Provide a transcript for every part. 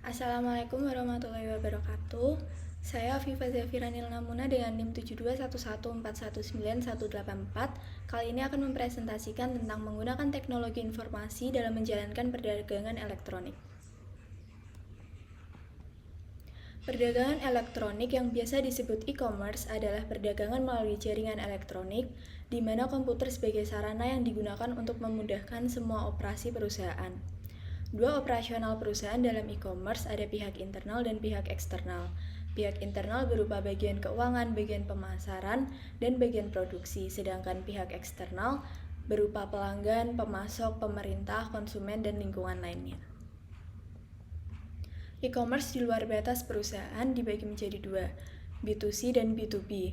Assalamualaikum warahmatullahi wabarakatuh. Saya Afifa Zafiranil Namuna dengan NIM 7211419184. Kali ini akan mempresentasikan tentang menggunakan teknologi informasi dalam menjalankan perdagangan elektronik. Perdagangan elektronik yang biasa disebut e-commerce adalah perdagangan melalui jaringan elektronik, di mana komputer sebagai sarana yang digunakan untuk memudahkan semua operasi perusahaan. Dua operasional perusahaan dalam e-commerce ada pihak internal dan pihak eksternal. Pihak internal berupa bagian keuangan, bagian pemasaran, dan bagian produksi, sedangkan pihak eksternal berupa pelanggan, pemasok, pemerintah, konsumen, dan lingkungan lainnya. E-commerce di luar batas perusahaan dibagi menjadi dua, B2C dan B2B.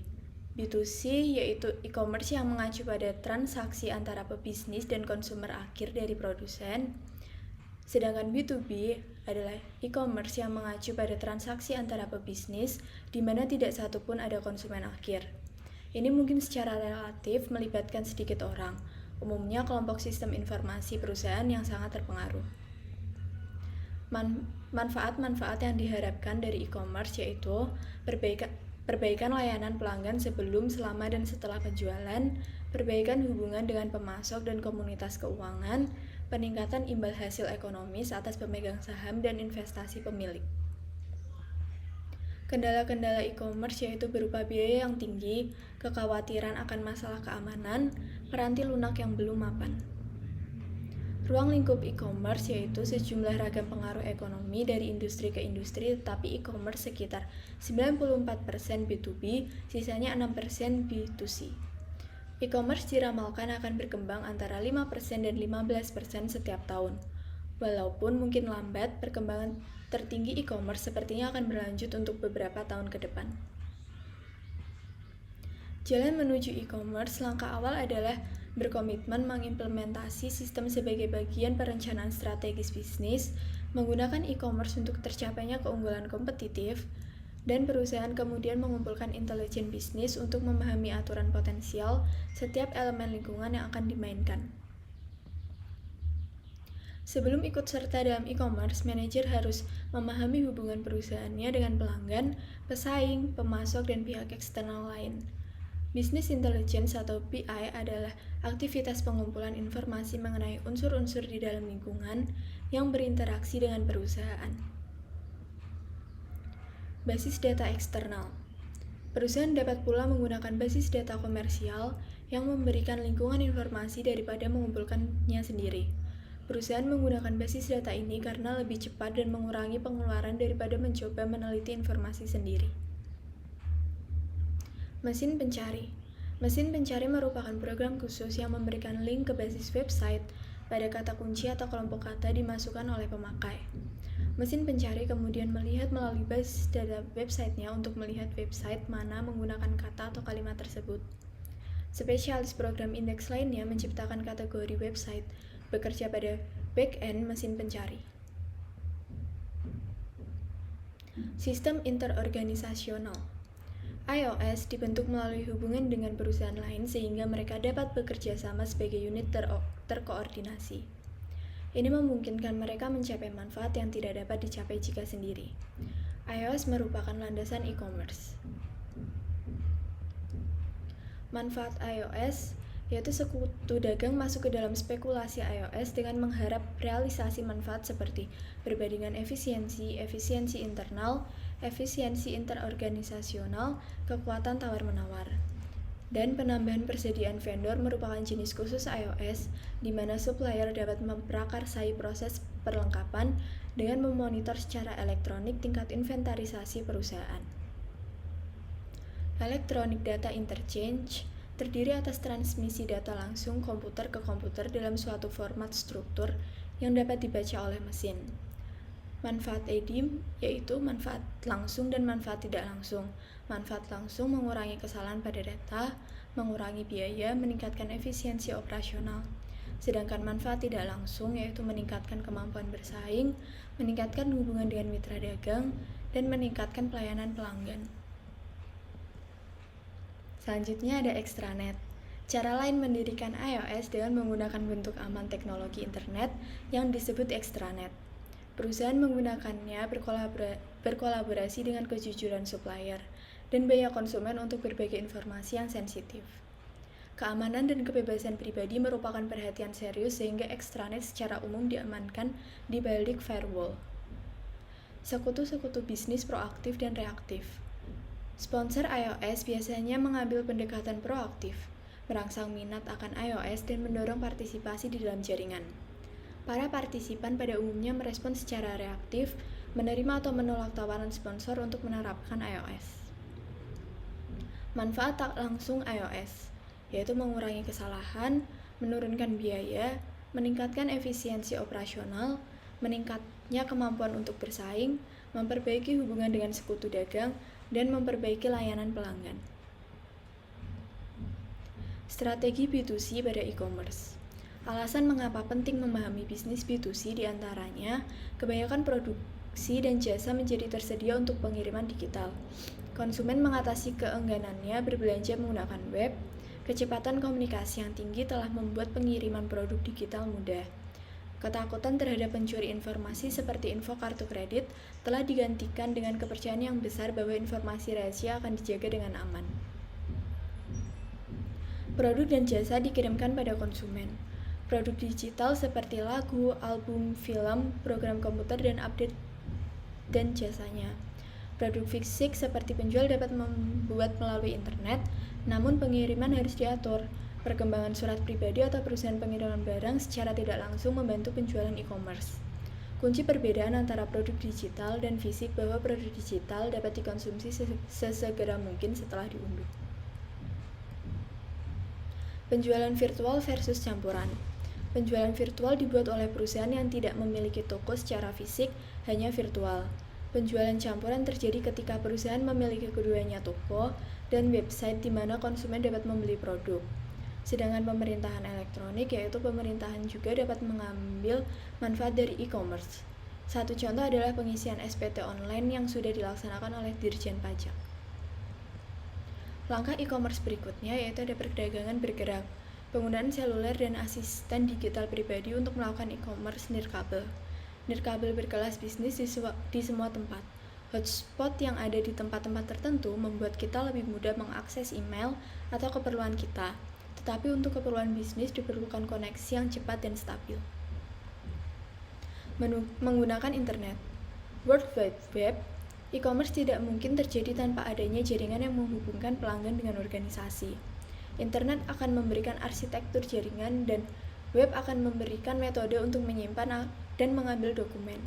B2C yaitu e-commerce yang mengacu pada transaksi antara pebisnis dan konsumer akhir dari produsen. Sedangkan B2B adalah e-commerce yang mengacu pada transaksi antara pebisnis, di mana tidak satupun ada konsumen akhir. Ini mungkin secara relatif melibatkan sedikit orang, umumnya kelompok sistem informasi perusahaan yang sangat terpengaruh. Manfaat-manfaat yang diharapkan dari e-commerce yaitu perbaikan layanan pelanggan sebelum, selama, dan setelah penjualan, perbaikan hubungan dengan pemasok dan komunitas keuangan, peningkatan imbal hasil ekonomis atas pemegang saham dan investasi pemilik. Kendala-kendala e-commerce yaitu berupa biaya yang tinggi, kekhawatiran akan masalah keamanan, peranti lunak yang belum mapan. Ruang lingkup e-commerce yaitu sejumlah ragam pengaruh ekonomi dari industri ke industri, tetapi e-commerce sekitar 94% B2B, sisanya 6% B2C. E-commerce diramalkan akan berkembang antara 5% dan 15% setiap tahun. Walaupun mungkin lambat, perkembangan tertinggi e-commerce sepertinya akan berlanjut untuk beberapa tahun ke depan. Jalan menuju e-commerce, langkah awal adalah berkomitmen mengimplementasi sistem sebagai bagian perencanaan strategis bisnis, menggunakan e-commerce untuk tercapainya keunggulan kompetitif, dan perusahaan kemudian mengumpulkan intelijen bisnis untuk memahami aturan potensial setiap elemen lingkungan yang akan dimainkan. Sebelum ikut serta dalam e-commerce, manajer harus memahami hubungan perusahaannya dengan pelanggan, pesaing, pemasok, dan pihak eksternal lain. Business Intelligence atau BI adalah aktivitas pengumpulan informasi mengenai unsur-unsur di dalam lingkungan yang berinteraksi dengan perusahaan. Basis data eksternal. Perusahaan dapat pula menggunakan basis data komersial yang memberikan lingkungan informasi daripada mengumpulkannya sendiri. Perusahaan menggunakan basis data ini karena lebih cepat dan mengurangi pengeluaran daripada mencoba meneliti informasi sendiri. Mesin pencari. Mesin pencari merupakan program khusus yang memberikan link ke basis website pada kata kunci atau kelompok kata dimasukkan oleh pemakai. Mesin pencari kemudian melihat melalui basis data website-nya untuk melihat website mana menggunakan kata atau kalimat tersebut. Spesialis program indeks lainnya menciptakan kategori website, bekerja pada back-end mesin pencari. Sistem interorganisasional. iOS dibentuk melalui hubungan dengan perusahaan lain sehingga mereka dapat bekerja sama sebagai unit terkoordinasi. Ini memungkinkan mereka mencapai manfaat yang tidak dapat dicapai jika sendiri. iOS merupakan landasan e-commerce. Manfaat iOS yaitu sekutu dagang masuk ke dalam spekulasi iOS dengan mengharap realisasi manfaat seperti perbandingan efisiensi internal, efisiensi interorganisasional, kekuatan tawar-menawar. Dan penambahan persediaan vendor merupakan jenis khusus iOS, di mana supplier dapat memprakarsai proses perlengkapan dengan memonitor secara elektronik tingkat inventarisasi perusahaan. Electronic Data Interchange terdiri atas transmisi data langsung komputer ke komputer dalam suatu format struktur yang dapat dibaca oleh mesin. Manfaat EDIM yaitu manfaat langsung dan manfaat tidak langsung. Manfaat langsung mengurangi kesalahan pada data, mengurangi biaya, meningkatkan efisiensi operasional. Sedangkan manfaat tidak langsung yaitu meningkatkan kemampuan bersaing, meningkatkan hubungan dengan mitra dagang, dan meningkatkan pelayanan pelanggan. Selanjutnya ada extranet. Cara lain mendirikan iOS dengan menggunakan bentuk aman teknologi internet yang disebut extranet. Perusahaan menggunakannya berkolaborasi dengan kejujuran supplier dan banyak konsumen untuk berbagai informasi yang sensitif. Keamanan dan kebebasan pribadi merupakan perhatian serius sehingga ekstranet secara umum diamankan di balik firewall. Sekutu-sekutu bisnis proaktif dan reaktif. Sponsor iOS biasanya mengambil pendekatan proaktif, merangsang minat akan iOS dan mendorong partisipasi di dalam jaringan. Para partisipan pada umumnya merespon secara reaktif, menerima atau menolak tawaran sponsor untuk menerapkan iOS. Manfaat tak langsung iOS, yaitu mengurangi kesalahan, menurunkan biaya, meningkatkan efisiensi operasional, meningkatnya kemampuan untuk bersaing, memperbaiki hubungan dengan sekutu dagang, dan memperbaiki layanan pelanggan. Strategi B2C pada e-commerce. Alasan mengapa penting memahami bisnis B2C diantaranya, kebanyakan produksi dan jasa menjadi tersedia untuk pengiriman digital. Konsumen mengatasi keengganannya berbelanja menggunakan web. Kecepatan komunikasi yang tinggi telah membuat pengiriman produk digital mudah. Ketakutan terhadap pencuri informasi seperti info kartu kredit telah digantikan dengan kepercayaan yang besar bahwa informasi rahasia akan dijaga dengan aman. Produk dan jasa dikirimkan pada konsumen. Produk digital seperti lagu, album, film, program komputer, dan update dan jasanya. Produk fisik seperti penjual dapat membuat melalui internet, namun pengiriman harus diatur. Perkembangan surat pribadi atau perusahaan pengiriman barang secara tidak langsung membantu penjualan e-commerce. Kunci perbedaan antara produk digital dan fisik bahwa produk digital dapat dikonsumsi sesegera mungkin setelah diunduh. Penjualan virtual versus campuran. Penjualan virtual dibuat oleh perusahaan yang tidak memiliki toko secara fisik, hanya virtual. Penjualan campuran terjadi ketika perusahaan memiliki keduanya toko dan website di mana konsumen dapat membeli produk. Sedangkan pemerintahan elektronik, yaitu pemerintahan juga dapat mengambil manfaat dari e-commerce. Satu contoh adalah pengisian SPT online yang sudah dilaksanakan oleh Dirjen Pajak. Langkah e-commerce berikutnya yaitu ada perdagangan bergerak, penggunaan seluler dan asisten digital pribadi untuk melakukan e-commerce nirkabel. Nirkabel berkelas bisnis di semua tempat. Hotspot yang ada di tempat-tempat tertentu membuat kita lebih mudah mengakses email atau keperluan kita. Tetapi untuk keperluan bisnis diperlukan koneksi yang cepat dan stabil. Menggunakan internet. World Wide Web, e-commerce tidak mungkin terjadi tanpa adanya jaringan yang menghubungkan pelanggan dengan organisasi. Internet akan memberikan arsitektur jaringan dan web akan memberikan metode untuk menyimpan dan mengambil dokumen.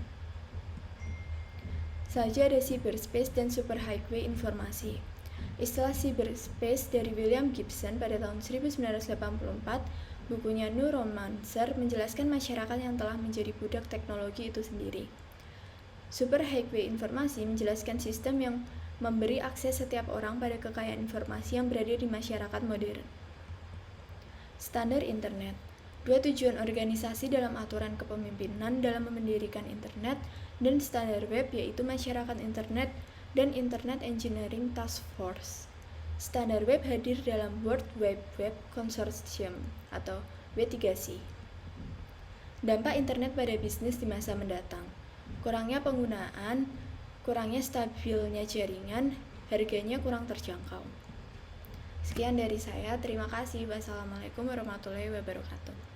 Selanjutnya ada cyberspace dan superhighway informasi. Istilah cyberspace dari William Gibson pada tahun 1984, bukunya Neuromancer menjelaskan masyarakat yang telah menjadi budak teknologi itu sendiri. Superhighway informasi menjelaskan sistem yang memberi akses setiap orang pada kekayaan informasi yang berada di masyarakat modern. Standar internet. Dua tujuan organisasi dalam aturan kepemimpinan dalam mendirikan internet dan standar web yaitu Masyarakat Internet dan Internet Engineering Task Force. Standar web hadir dalam World Wide Web Consortium atau W3C. Dampak internet pada bisnis di masa mendatang. Kurangnya penggunaan, kurangnya stabilnya jaringan, harganya kurang terjangkau. Sekian dari saya, terima kasih. Wassalamualaikum warahmatullahi wabarakatuh.